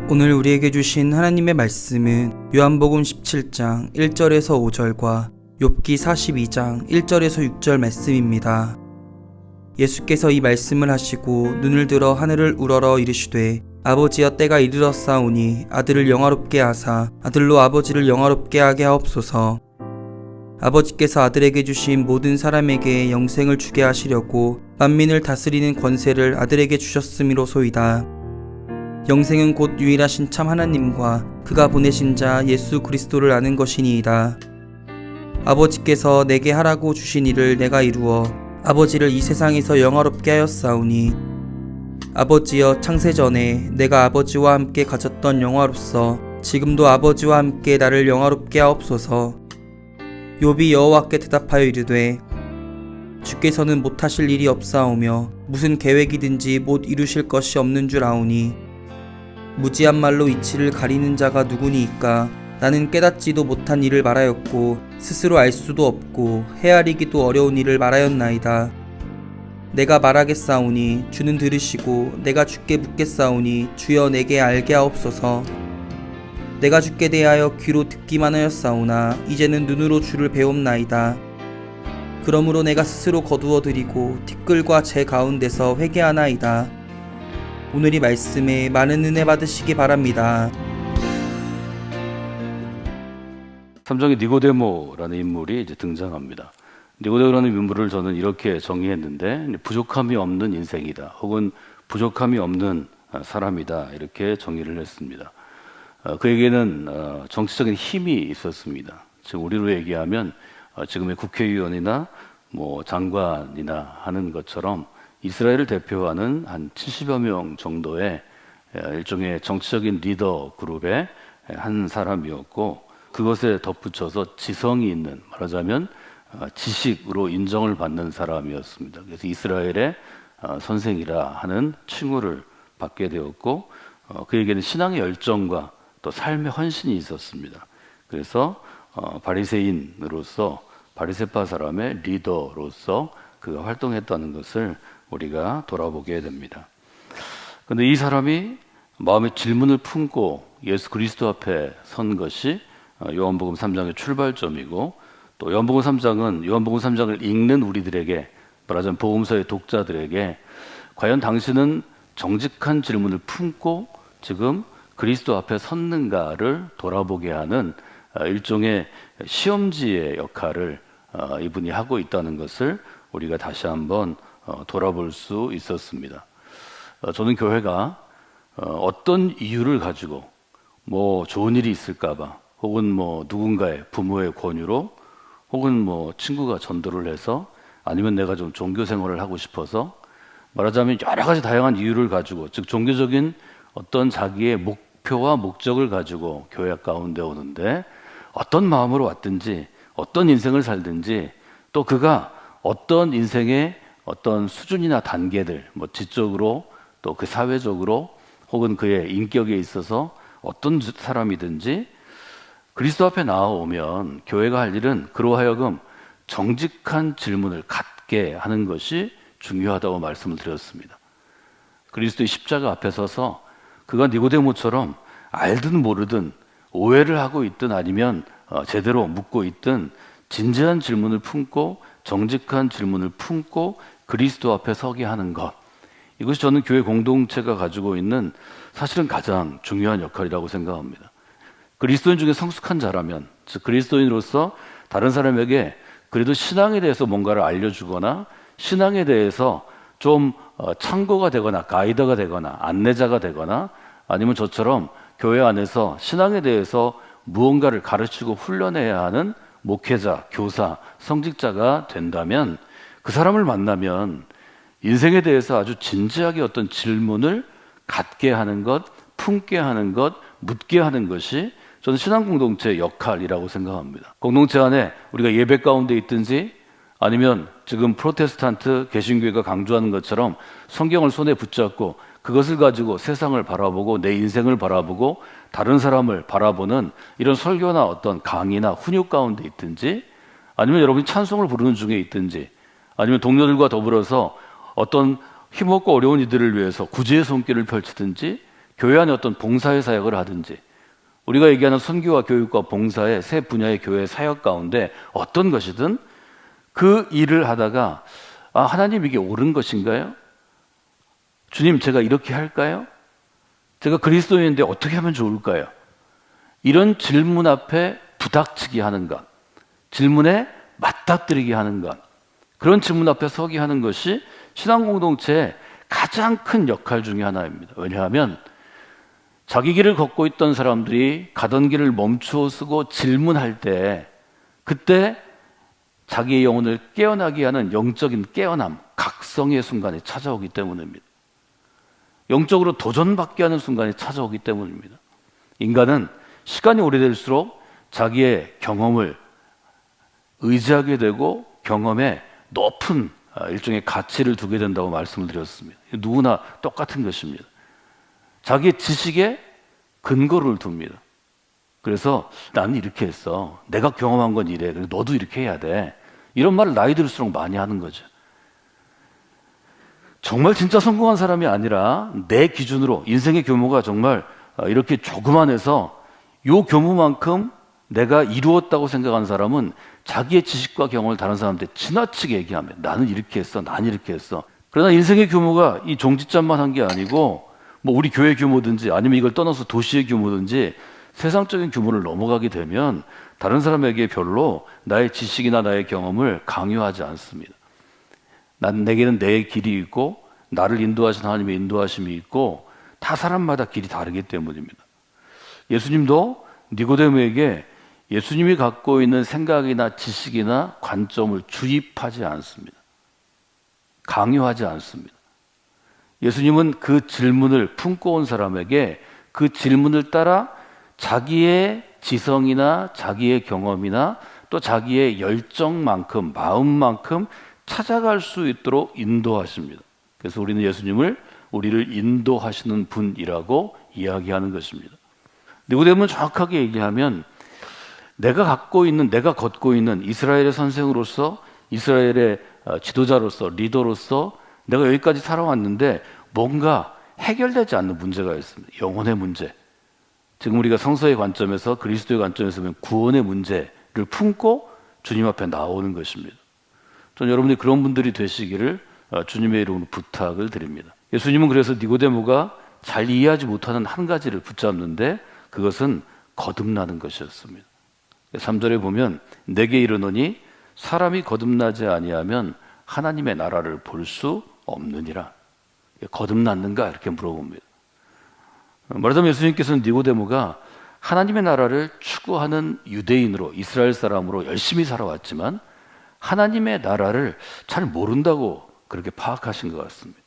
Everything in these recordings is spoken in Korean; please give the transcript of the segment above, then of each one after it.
오늘 우리에게 주신 하나님의 말씀은 요한복음 17장 1절에서 5절과 욥기 42장 1절에서 6절 말씀입니다. 예수께서 이 말씀을 하시고 눈을 들어 하늘을 우러러 이르시되 아버지여 때가 이르렀사오니 아들을 영화롭게 하사 아들로 아버지를 영화롭게 하게 하옵소서. 아버지께서 아들에게 주신 모든 사람에게 영생을 주게 하시려고 만민을 다스리는 권세를 아들에게 주셨음이로소이다. 영생은 곧 유일하신 참 하나님과 그가 보내신 자 예수 그리스도를 아는 것이니이다. 아버지께서 내게 하라고 주신 일을 내가 이루어 아버지를 이 세상에서 영화롭게 하였사오니 아버지여 창세 전에 내가 아버지와 함께 가졌던 영화로서 지금도 아버지와 함께 나를 영화롭게 하옵소서. 욥이 여호와께 대답하여 이르되 주께서는 못하실 일이 없사오며 무슨 계획이든지 못 이루실 것이 없는 줄 아오니 무지한 말로 이치를 가리는 자가 누구니이까. 나는 깨닫지도 못한 일을 말하였고 스스로 알 수도 없고 헤아리기도 어려운 일을 말하였나이다. 내가 말하겠사오니 주는 들으시고 내가 주께 묻겠사오니 주여 내게 알게 하옵소서. 내가 주께 대하여 귀로 듣기만 하였사오나 이제는 눈으로 주를 배웁나이다. 그러므로 내가 스스로 거두어 드리고 티끌과 재 가운데서 회개하나이다. 오늘 이 말씀에 많은 은혜 받으시기 바랍니다. 3장에 니고데모라는 인물이 이제 등장합니다. 니고데모라는 인물을 저는 이렇게 정의했는데 부족함이 없는 인생이다, 혹은 부족함이 없는 사람이다, 이렇게 정의를 했습니다. 그에게는 정치적인 힘이 있었습니다. 즉 우리로 얘기하면 지금의 국회의원이나 장관이나 하는 것처럼 이스라엘을 대표하는 한 70여 명 정도의 일종의 정치적인 리더 그룹의 한 사람이었고, 그것에 덧붙여서 지성이 있는, 말하자면 지식으로 인정을 받는 사람이었습니다. 그래서 이스라엘의 선생이라 하는 칭호를 받게 되었고, 그에게는 신앙의 열정과 또 삶의 헌신이 있었습니다. 그래서 바리새인으로서, 바리새파 사람의 리더로서 그가 활동했다는 것을 우리가 돌아보게 됩니다. 그런데 이 사람이 마음의 질문을 품고 예수 그리스도 앞에 선 것이 요한복음 3장의 출발점이고, 또 요한복음 3장은 요한복음 3장을 읽는 우리들에게, 말하자면 복음서의 독자들에게 과연 당신은 정직한 질문을 품고 지금 그리스도 앞에 섰는가를 돌아보게 하는 일종의 시험지의 역할을 이분이 하고 있다는 것을 우리가 다시 한번 돌아볼 수 있었습니다. 저는 교회가 어떤 이유를 가지고 좋은 일이 있을까봐, 혹은 누군가의 부모의 권유로, 혹은 친구가 전도를 해서, 아니면 내가 좀 종교 생활을 하고 싶어서, 말하자면 여러 가지 다양한 이유를 가지고, 즉 종교적인 어떤 자기의 목표와 목적을 가지고 교회 가운데 오는데, 어떤 마음으로 왔든지 어떤 인생을 살든지, 또 그가 어떤 인생의 어떤 수준이나 단계들, 지적으로 또 그 사회적으로 혹은 그의 인격에 있어서 어떤 사람이든지 그리스도 앞에 나아오면 교회가 할 일은 그로 하여금 정직한 질문을 갖게 하는 것이 중요하다고 말씀을 드렸습니다. 그리스도의 십자가 앞에 서서 그가 니고데모처럼 알든 모르든, 오해를 하고 있든 아니면 제대로 묻고 있든, 진지한 질문을 품고 정직한 질문을 품고 그리스도 앞에 서게 하는 것, 이것이 저는 교회 공동체가 가지고 있는 사실은 가장 중요한 역할이라고 생각합니다. 그리스도인 중에 성숙한 자라면, 즉 그리스도인으로서 다른 사람에게 그래도 신앙에 대해서 뭔가를 알려주거나, 신앙에 대해서 좀 참고가 되거나 가이드가 되거나 안내자가 되거나, 아니면 저처럼 교회 안에서 신앙에 대해서 무언가를 가르치고 훈련해야 하는 목회자, 교사, 성직자가 된다면, 그 사람을 만나면 인생에 대해서 아주 진지하게 어떤 질문을 갖게 하는 것, 품게 하는 것, 묻게 하는 것이 저는 신앙 공동체의 역할이라고 생각합니다. 공동체 안에 우리가 예배 가운데 있든지, 아니면 지금 프로테스탄트 개신교회가 강조하는 것처럼 성경을 손에 붙잡고 그것을 가지고 세상을 바라보고 내 인생을 바라보고 다른 사람을 바라보는 이런 설교나 어떤 강의나 훈육 가운데 있든지, 아니면 여러분이 찬송을 부르는 중에 있든지, 아니면 동료들과 더불어서 어떤 힘없고 어려운 이들을 위해서 구제의 손길을 펼치든지, 교회 안에 어떤 봉사의 사역을 하든지 우리가 얘기하는 선교와 교육과 봉사의 세 분야의 교회 사역 가운데 어떤 것이든 그 일을 하다가 하나님 이게 옳은 것인가요? 주님 제가 이렇게 할까요? 제가 그리스도인인데 어떻게 하면 좋을까요? 이런 질문 앞에 부닥치게 하는 것, 질문에 맞닥뜨리게 하는 것, 그런 질문 앞에 서게 하는 것이 신앙 공동체의 가장 큰 역할 중에 하나입니다. 왜냐하면 자기 길을 걷고 있던 사람들이 가던 길을 멈추어 쓰고 질문할 때 그때 자기의 영혼을 깨어나게 하는 영적인 깨어남, 각성의 순간이 찾아오기 때문입니다. 영적으로 도전받게 하는 순간이 찾아오기 때문입니다. 인간은 시간이 오래될수록 자기의 경험을 의지하게 되고 경험에 높은 일종의 가치를 두게 된다고 말씀을 드렸습니다. 누구나 똑같은 것입니다. 자기의 지식에 근거를 둡니다. 그래서 나는 이렇게 했어. 내가 경험한 건 이래. 그래서 너도 이렇게 해야 돼. 이런 말을 나이 들수록 많이 하는 거죠. 정말 진짜 성공한 사람이 아니라 내 기준으로 인생의 규모가 정말 이렇게 조그만해서 요 규모만큼 내가 이루었다고 생각하는 사람은 자기의 지식과 경험을 다른 사람한테 지나치게 얘기하면 나는 이렇게 했어, 난 이렇게 했어. 그러나 인생의 규모가 이 종지점만 한 게 아니고 뭐 우리 교회 규모든지 아니면 이걸 떠나서 도시의 규모든지 세상적인 규모를 넘어가게 되면 다른 사람에게 별로 나의 지식이나 나의 경험을 강요하지 않습니다. 내게는 내 길이 있고 나를 인도하신 하나님의 인도하심이 있고 다 사람마다 길이 다르기 때문입니다. 예수님도 니고데모에게 예수님이 갖고 있는 생각이나 지식이나 관점을 주입하지 않습니다. 강요하지 않습니다. 예수님은 그 질문을 품고 온 사람에게 그 질문을 따라 자기의 지성이나 자기의 경험이나 또 자기의 열정만큼, 마음만큼 찾아갈 수 있도록 인도하십니다. 그래서 우리는 예수님을 우리를 인도하시는 분이라고 이야기하는 것입니다. 니고데모는 정확하게 얘기하면 내가 걷고 있는 이스라엘의 선생으로서 이스라엘의 지도자로서 리더로서 내가 여기까지 살아왔는데 뭔가 해결되지 않는 문제가 있습니다. 영혼의 문제. 지금 우리가 성서의 관점에서 그리스도의 관점에서 보면 구원의 문제를 품고 주님 앞에 나오는 것입니다. 저는 여러분들이 그런 분들이 되시기를 주님의 이름으로 부탁을 드립니다. 예수님은 그래서 니고데모가 잘 이해하지 못하는 한 가지를 붙잡는데 그것은 거듭나는 것이었습니다. 3절에 보면 내게 이르노니 사람이 거듭나지 아니하면 하나님의 나라를 볼 수 없느니라. 거듭났는가? 이렇게 물어봅니다. 말하자면 예수님께서는 니고데모가 하나님의 나라를 추구하는 유대인으로 이스라엘 사람으로 열심히 살아왔지만 하나님의 나라를 잘 모른다고 그렇게 파악하신 것 같습니다.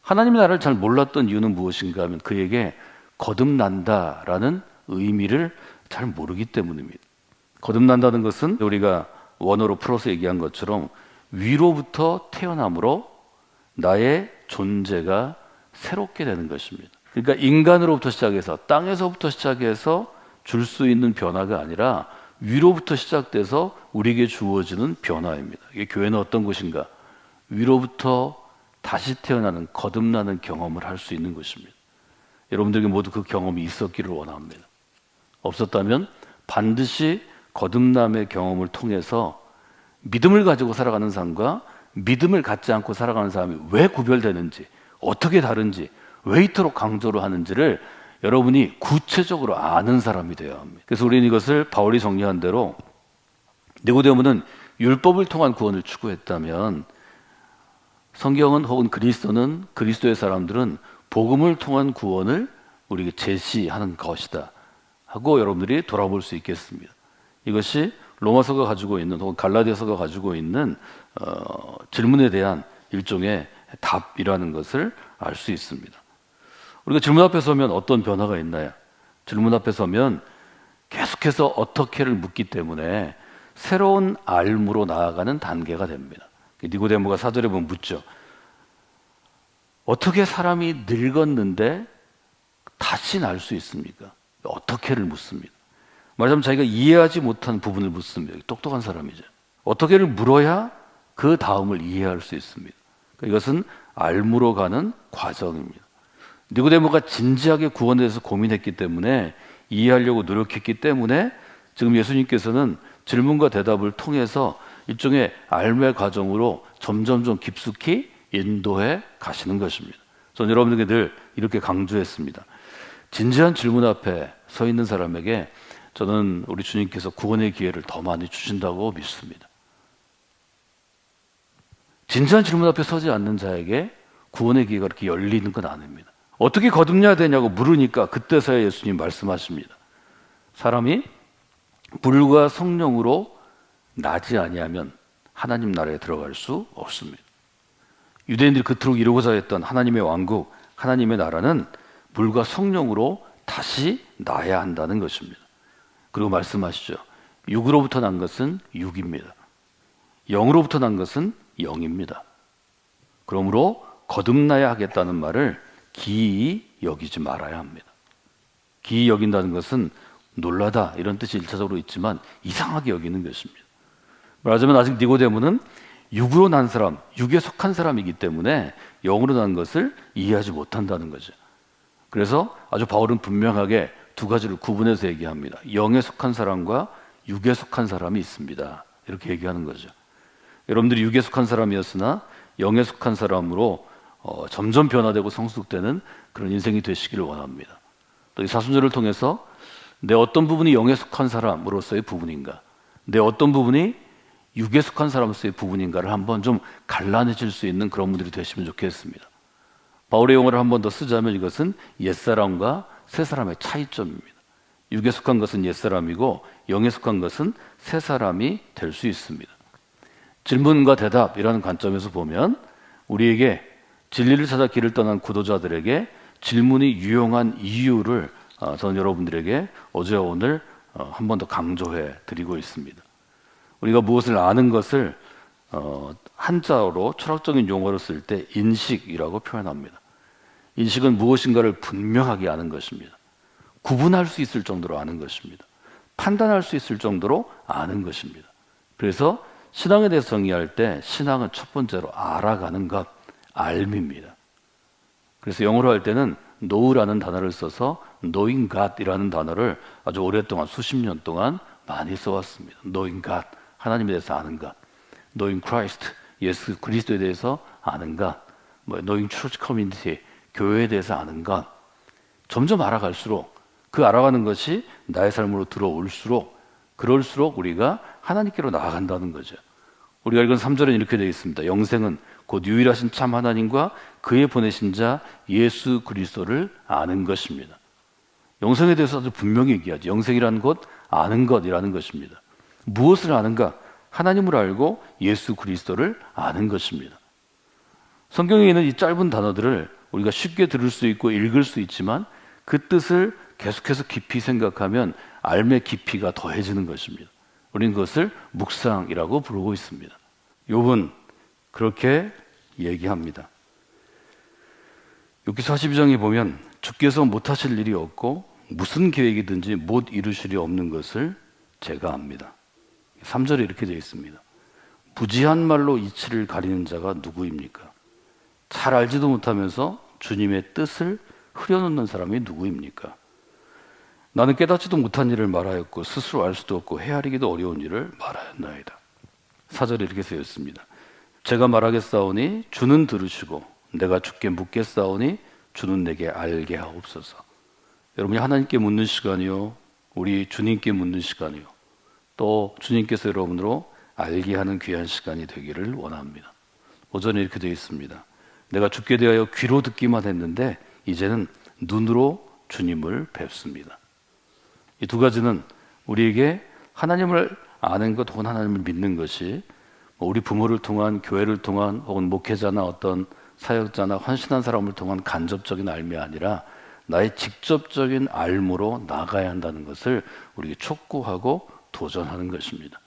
하나님의 나라를 잘 몰랐던 이유는 무엇인가 하면 그에게 거듭난다라는 의미를 잘 모르기 때문입니다. 거듭난다는 것은 우리가 원어로 풀어서 얘기한 것처럼 위로부터 태어남으로 나의 존재가 새롭게 되는 것입니다. 그러니까 인간으로부터 시작해서 땅에서부터 시작해서 줄 수 있는 변화가 아니라 위로부터 시작돼서 우리에게 주어지는 변화입니다. 이게 교회는 어떤 곳인가? 위로부터 다시 태어나는 거듭나는 경험을 할 수 있는 곳입니다. 여러분들에게 모두 그 경험이 있었기를 원합니다. 없었다면 반드시 거듭남의 경험을 통해서 믿음을 가지고 살아가는 사람과 믿음을 갖지 않고 살아가는 사람이 왜 구별되는지, 어떻게 다른지, 왜 이토록 강조를 하는지를 여러분이 구체적으로 아는 사람이 되어야 합니다. 그래서 우리는 이것을 바울이 정리한 대로 니고데모는 율법을 통한 구원을 추구했다면 성경은 혹은 그리스도는 그리스도의 사람들은 복음을 통한 구원을 우리에게 제시하는 것이다 하고 여러분들이 돌아볼 수 있겠습니다. 이것이 로마서가 가지고 있는 혹은 갈라디아서가 가지고 있는 질문에 대한 일종의 답이라는 것을 알 수 있습니다. 우리가 질문 앞에 서면 어떤 변화가 있나요? 질문 앞에 서면 계속해서 어떻게를 묻기 때문에 새로운 알무로 나아가는 단계가 됩니다. 니고데모가 4절에 보면 묻죠. 어떻게 사람이 늙었는데 다시 날 수 있습니까? 어떻게를 묻습니다. 말하자면 자기가 이해하지 못한 부분을 묻습니다. 똑똑한 사람이죠. 어떻게를 물어야 그 다음을 이해할 수 있습니다. 이것은 알무로 가는 과정입니다. 니고데모가 진지하게 구원에 대해서 고민했기 때문에, 이해하려고 노력했기 때문에 지금 예수님께서는 질문과 대답을 통해서 일종의 알매 과정으로 점점 깊숙이 인도해 가시는 것입니다. 저는 여러분에게 늘 이렇게 강조했습니다. 진지한 질문 앞에 서 있는 사람에게 저는 우리 주님께서 구원의 기회를 더 많이 주신다고 믿습니다. 진지한 질문 앞에 서지 않는 자에게 구원의 기회가 이렇게 열리는 건 아닙니다. 어떻게 거듭나야 되냐고 물으니까 그때서야 예수님 말씀하십니다. 사람이 물과 성령으로 나지 아니하면 하나님 나라에 들어갈 수 없습니다. 유대인들이 그토록 이루고자 했던 하나님의 왕국, 하나님의 나라는 물과 성령으로 다시 나야 한다는 것입니다. 그리고 말씀하시죠. 육으로부터 난 것은 육입니다. 영으로부터 난 것은 영입니다. 그러므로 거듭나야 하겠다는 말을 기이 여기지 말아야 합니다. 기이 여긴다는 것은 놀라다 이런 뜻이 1차적으로 있지만 이상하게 여기는 것입니다. 말하자면 아직 니고데모는 육으로 난 사람, 육에 속한 사람이기 때문에 영으로 난 것을 이해하지 못한다는 거죠. 그래서 아주 바울은 분명하게 두 가지를 구분해서 얘기합니다. 영에 속한 사람과 육에 속한 사람이 있습니다. 이렇게 얘기하는 거죠. 여러분들이 육에 속한 사람이었으나 영에 속한 사람으로 점점 변화되고 성숙되는 그런 인생이 되시기를 원합니다. 또 이 사순절을 통해서 내 어떤 부분이 영에 속한 사람으로서의 부분인가, 내 어떤 부분이 육에 속한 사람으로서의 부분인가를 한번 좀 갈라내실 수 있는 그런 분들이 되시면 좋겠습니다. 바울의 용어를 한 번 더 쓰자면 이것은 옛사람과 새사람의 차이점입니다. 육에 속한 것은 옛사람이고 영에 속한 것은 새사람이 될 수 있습니다. 질문과 대답이라는 관점에서 보면 우리에게 진리를 찾아 길을 떠난 구도자들에게 질문이 유용한 이유를 저는 여러분들에게 어제와 오늘 한 번 더 강조해 드리고 있습니다. 우리가 무엇을 아는 것을 한자어로 철학적인 용어로 쓸 때 인식이라고 표현합니다. 인식은 무엇인가를 분명하게 아는 것입니다. 구분할 수 있을 정도로 아는 것입니다. 판단할 수 있을 정도로 아는 것입니다. 그래서 신앙에 대해서 정의할 때 신앙은 첫 번째로 알아가는 것, 알미입니다. 그래서 영어로 할 때는 know라는 단어를 써서 knowing God이라는 단어를 아주 오랫동안 수십 년 동안 많이 써왔습니다. knowing God, 하나님에 대해서 아는 것, knowing Christ, 예수 그리스도에 대해서 아는 것, knowing Church Community, 교회에 대해서 아는 것. 점점 알아갈수록 그 알아가는 것이 나의 삶으로 들어올수록 그럴수록 우리가 하나님께로 나아간다는 거죠. 우리가 읽은 3절은 이렇게 되어 있습니다. 영생은 곧 유일하신 참 하나님과 그의 보내신 자 예수 그리스도를 아는 것입니다. 영생에 대해서 아주 분명히 얘기하죠. 영생이라는 것, 아는 것이라는 것입니다. 무엇을 아는가? 하나님을 알고 예수 그리스도를 아는 것입니다. 성경에 있는 이 짧은 단어들을 우리가 쉽게 들을 수 있고 읽을 수 있지만 그 뜻을 계속해서 깊이 생각하면 알매 깊이가 더해지는 것입니다. 우리는 그것을 묵상이라고 부르고 있습니다. 욥은 그렇게 얘기합니다. 욥기 42장에 보면 주께서 못하실 일이 없고 무슨 계획이든지 못 이루실 일이 없는 것을 제가 압니다. 3절에 이렇게 되어 있습니다. 부지한 말로 이치를 가리는 자가 누구입니까? 잘 알지도 못하면서 주님의 뜻을 흐려놓는 사람이 누구입니까? 나는 깨닫지도 못한 일을 말하였고 스스로 알 수도 없고 헤아리기도 어려운 일을 말하였나이다. 4절에 이렇게 쓰였습니다. 제가 말하겠사오니 주는 들으시고 내가 주께 묻겠사오니 주는 내게 알게 하옵소서. 여러분이 하나님께 묻는 시간이요, 우리 주님께 묻는 시간이요, 또 주님께서 여러분으로 알게 하는 귀한 시간이 되기를 원합니다. 오전에 이렇게 되어 있습니다. 내가 주께 대하여 귀로 듣기만 했는데 이제는 눈으로 주님을 뵙습니다. 이 두 가지는 우리에게 하나님을 아는 것 혹은 하나님을 믿는 것이 우리 부모를 통한, 교회를 통한, 혹은 목회자나 어떤 사역자나 헌신한 사람을 통한 간접적인 알미 아니라 나의 직접적인 알무로 나가야 한다는 것을 우리에게 촉구하고 도전하는 것입니다.